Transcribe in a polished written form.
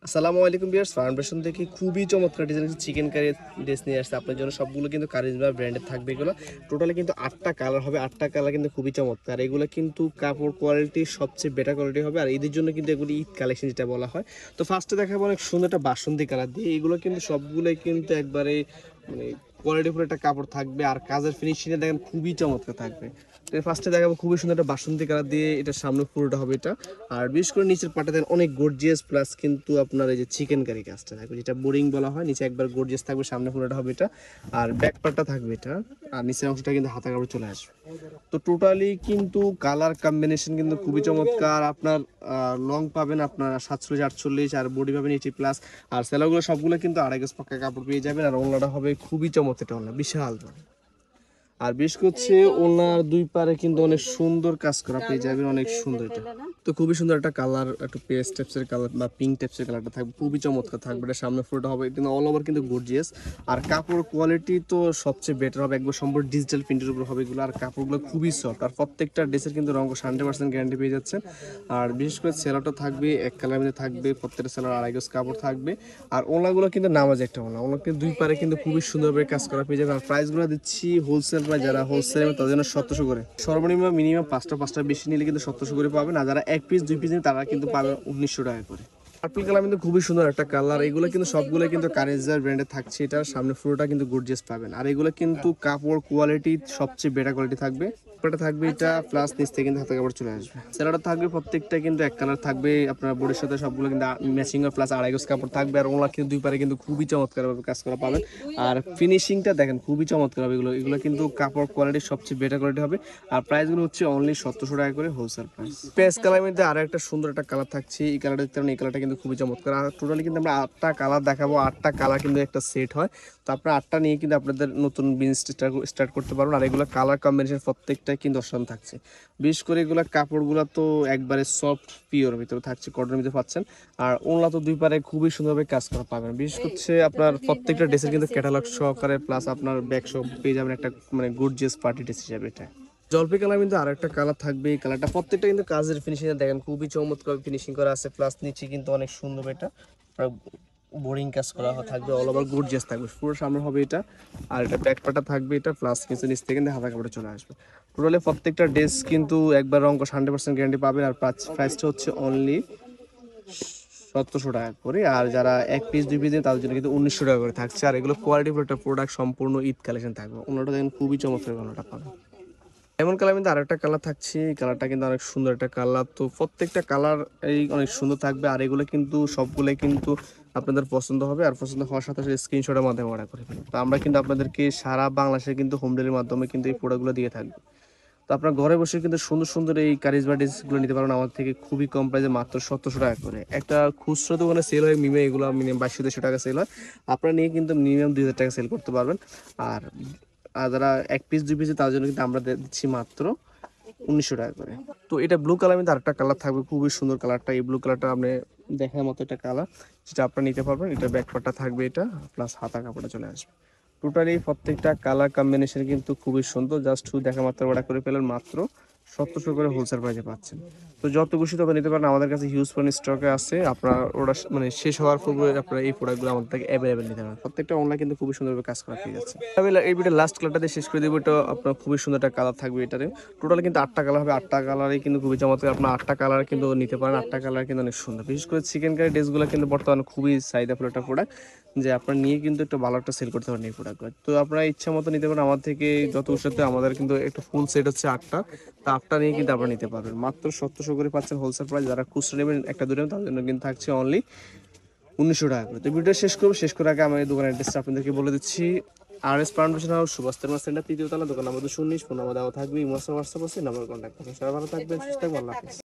আসসালামু আলাইকুম viewers, foundation থেকে খুবই চমৎকার ডিজাইনের চিকেন কারি ড্রেস নিয়ে আসছে আপনার জন্য। সবগুলো কিন্তু কারিজমা ব্র্যান্ডের থাকবে। এগুলো টোটালি কিন্তু 8টা কালার হবে। 8টা কালার কিন্তু খুবই চমৎকার। এগুলো কিন্তু কাপড় কোয়ালিটি সবচেয়ে বেটার কোয়ালিটি হবে, আর ঈদের জন্য কিন্তু এগুলি ঈদ কালেকশন যেটা বলা হয়। তো ফার্স্টে দেখাবো অনেক সুন্দর একটা বাসন্তী কালার দিয়ে। এগুলো কিন্তু সবগুলোই কিন্তু একবারে মানে কোয়ালিটিফুল একটা কাপড় থাকবে, আর কাজের ফিনিশিংয়ে দেখেন খুবই চমৎকার থাকবে। ফার্স্টে দেখাবো খুবই সুন্দর একটা বাসন্তী কালার দিয়ে, এটা সামনে পুরোটা হবে এটা। আর বিশেষ করে নিচের পাটা দেন অনেক গর্জিয়াস, প্লাস কিন্তু আপনার এই যে চিকেন কারি কাজটা থাকবে, যেটা বোরিং বলা হয়। নিচে একবার গর্জিয়াস থাকবে, সামনে পুরোটা হবে এটা। আর ব্যাক পার্টটা থাকবে এটা, আর নিচের অংশটা কিন্তু হাতা কাপড় চলে আসবে। তো টোটালি কিন্তু কালার কম্বিনেশন কিন্তু খুবই চমৎকার। আপনার লং পাবেন আপনার 47-48, আর বডি পাবেন 80+। আর সেলাগুলো সবগুলো কিন্তু 2.5 গজ পাক্কা কাপড় পেয়ে যাবেন। আর ওনাটা হবে খুবই চমৎকার, ওনা বিশাল বড়। আর বিশেষ করছে ওনার দুই পারে কিন্তু অনেক সুন্দর কাজ করা পেয়ে যাবেন, অনেক সুন্দর এটা। তো খুবই সুন্দর একটা কালার, একটু পেস্ট টাইপসের কালার বা পিঙ্ক টাইপসের কালারটা থাকবে, খুবই চমৎকার থাকবে। এটা সামনে ফুলটা হবে কিন্তু অল ওভার কিন্তু গর্জিয়াস। আর কাপড় কোয়ালিটি তো সবচেয়ে বেটার হবে, একবার সম্পূর্ণ ডিজিটাল প্রিন্টের উপর হবে এগুলো। আর কাপড়গুলো খুবই সফট, আর প্রত্যেকটা ড্রেসের কিন্তু রঙ 100% গ্যারান্টি পেয়ে যাচ্ছে। আর বিশেষ করে সেলারটা থাকবে এক কালার মধ্যে থাকবে, প্রত্যেকটা সেলার 2.5 গজ কাপড় থাকবে। আর ওনাগুলো কিন্তু নামাজ একটা ওনা কিন্তু দুই পারে কিন্তু খুবই সুন্দরভাবে কাজ করা পেয়ে যাবে। আর প্রাইসগুলো দিচ্ছি হোলসেল প্রাইস, যারা হোলসেল তাদের জন্য 1700 করে। সর্বনিম্ন মিনিমাম পাঁচটা বেশি নিলে কিন্তু 1700 করে পাবেন। আর যারা 1 পিস 2 পিস নিন তারা কিন্তু পাবে 1900 টাকা করে। পার্পল কালার কিন্তু খুবই সুন্দর একটা কালার। এগুলো কিন্তু সবগুলো কিন্তু কারেজার ব্র্যান্ডে থাকছে। এটার সামনে পুরোটা কিন্তু গর্জিয়াস পাবেন। আর এগুলো কিন্তু কাপড় কোয়ালিটি সবচেয়ে বেটার কোয়ালিটি থাকবে। এটা থাকবে এটা, প্লাস নিচ থেকে কিন্তু হাতে কাপড় চলে আসবে। সেলাটা থাকবে প্রত্যেকটা কিন্তু এক কালার থাকবে। আপনার বডির সাথে সবগুলো কিন্তু ম্যাচিং আর প্লাস 2.5 গজ কাপড় থাকবে। আর ওগুলো কিন্তু দুই পারে কিন্তু খুবই চমৎকারভাবে কাজ করা পাবেন। আর ফিনিশিংটা দেখেন খুবই চমৎকার হবে। এগুলো কিন্তু কাপড় কোয়ালিটি সবচেয়ে বেটার কোয়ালিটি হবে। আর প্রাইসগুলো হচ্ছে অনলি 1700 টাকা করে হোলসেল প্রাইস। পেস্ট কালারের মধ্যে আরো একটা সুন্দর একটা কালার থাকছে। এই কালারটা দেখতে পারেন, এই কালারটা কিন্তু খুবই চমৎকার। আর টোটালি কিন্তু আমরা 8টা কালার দেখাবো। 8টা কালার কিন্তু একটা সেট হয়। তো আপনারা 8টা নিয়ে কিন্তু আপনাদের নতুন বিজনেস স্টার্ট করতে পারবেন। আর এগুলো কালার কম্বিনেশন প্রত্যেকটা কিন্তু অসাধারণ থাকছে। বিশেষ করে এগুলা কাপড়গুলো তো একবারে সফট পিওর ভিতরে থাকছে, কটনের ভিতরে পাচ্ছেন। আর ওনলা তো দুই পারে খুবই সুন্দরভাবে কাজ করা পাবেন। বিশেষ করছে আপনার প্রত্যেকটা ড্রেসের কিন্তু ক্যাটালগ সহকারে, প্লাস আপনার ব্যাগ সহ পেয়ে যাবেন একটা মানে গর্জিয়াস পার্টি ড্রেস হিসাবে। এটা জলপাই কালার কিন্তু আর একটা কালার থাকবে। এই কালারটা প্রত্যেকটা কিন্তু কাজের ফিনিশিং দেখেন খুবই চমৎকার ফিনিশিং করা আছে, প্লাস নিচে কিন্তু অনেক সুন্দর এটা বোরিং কাজ করা থাকবে, অল ওভার গর্জিয়াস থাকবে। পুরো সামনে হবে এটা, আর এটা ব্যাক পার্টটা থাকবে এটা, প্লাস কিছু নিচ থেকে কিন্তু হাতা কাপড়ে চলে আসবে। টোটালি প্রত্যেকটা ড্রেস কিন্তু একবার রঙ 100% গ্যারান্টি পাবেন। আর প্রাইসটা হচ্ছে অনলি 1700 টাকা করে। আর যারা 1 পিস 2 পিস তাদের জন্য কিন্তু 1900 টাকা করে থাকছে। আর এগুলো কোয়ালিটি একটা প্রোডাক্ট, সম্পূর্ণ ঈদ কালেকশন থাকবে। ওনাটা দেখেন খুবই চমৎকার, ওনাটা পাবেন। এমন কালার কিন্তু আরেকটা কালার থাকছে। এই কালারটা কিন্তু অনেক সুন্দর একটা কালার। তো প্রত্যেকটা কালার এই অনেক সুন্দর থাকবে। আর এগুলো কিন্তু সবগুলোই কিন্তু আপনাদের পছন্দ হবে। আর পছন্দ হওয়ার সাথে সাথে স্ক্রিনশটের মাধ্যমে অর্ডার করে ফেলুন। তো আমরা কিন্তু আপনাদেরকে সারা বাংলাদেশে কিন্তু হোম ডেলিভারির মাধ্যমে কিন্তু এই প্রোডাক্টগুলো দিয়ে থাকবো। তো আপনার ঘরে বসে কিন্তু সুন্দর সুন্দর এই কারিজমা ড্রেসগুলো নিতে পারেন আমাদের থেকে খুবই কম প্রাইসে, মাত্র 1700 টাকা করে। একটা খুচরো দোকানে সেল হয় মিনিমাম, এগুলো মিনিমাম 2200 টাকা সেল হয়। আপনারা নিয়ে কিন্তু মিনিমাম 2000 টাকা সেল করতে পারবেন। আর যারা 1 পিস 2 পিস তার জন্য কিন্তু আমরা দিচ্ছি মাত্র 1900 টাকা করে। তো এটা ব্লু কালার মধ্যে আরেকটা কালার থাকবে, খুবই সুন্দর কালারটা। এই ব্লু কালারটা আপনি দেখার মতো একটা কালার, যেটা আপনারা নিতে পারবেন। এটা ব্যাক পার্টটা থাকবে এটা, প্লাস হাতা কাপড়টা চলে আসবে। টোটালি প্রত্যেকটা কালার কম্বিনেশন কিন্তু খুবই সুন্দর। জাস্ট শুধু দেখা মাত্র অর্ডার করে পেলেন মাত্র 1700 করে হোলসেল প্রাইসে পাচ্ছেন। তো যত খুশি তত নিতে পারেন, আমাদের কাছে হিউজ পরিমাণ স্টকে আছে। আপনার ওটা মানে শেষ হওয়ার পূর্বে আপনারা এই প্রোডাক্টগুলো আমাদের থেকে অ্যাভেলেবেল নিতে পারেন। প্রত্যেকটা অনলাইন কিন্তু খুবই সুন্দরভাবে কাজ করা পেয়ে যাচ্ছে। আমি এই ভিডিও লাস্ট কালারটা দিয়ে শেষ করে দেবো। এটা আপনার খুবই সুন্দর একটা কালার থাকবে এটাতে। টোটাল কিন্তু 8টা কালার হবে। 8টা কালারই কিন্তু খুবই চমৎকার। আপনার 8টা কালার কিন্তু নিতে পারেন। 8টা কালার কিন্তু অনেক সুন্দর। বিশেষ করে চিকেন কারি ড্রেসগুলো কিন্তু বর্তমানে খুবই চাহিদাফুল একটা প্রোডাক্ট, যে আপনার নিয়ে কিন্তু একটু ভালো একটা সেল করতে পারেন এই প্রোডাক্টগুলো। তো আপনারা ইচ্ছা মতো নিতে পারেন আমার থেকে যত সাথে। আমাদের কিন্তু একটা ফুল সেট হচ্ছে 8টা। তা 8টা নিয়ে কিন্তু আপনারা নিতে পারবেন মাত্র 1700 করে পাচ্ছেন হোলসেল প্রাইস। যারা খুচরা নেবেন একটা দুটো তাদের জন্য কিন্তু থাকছে অনলি 1900 টাকা করে। তো ভিডিও শেষ করার আগে আমি এই দোকানের অ্যাড্রেসটা আপনাদেরকে বলে দিচ্ছি। RS foundation house, Subhash centre, 3য় তলা, দোকান নম্বর 219। ফোন নাম্বার দেওয়া থাকবে, ইমো হোয়াটসঅ্যাপ আছে, নাম্বার কন্ট্যাক্ট করবেন। সবাই ভালো থাকবেন, সুস্থ থাকবেন, আল্লাহ হাফেজ।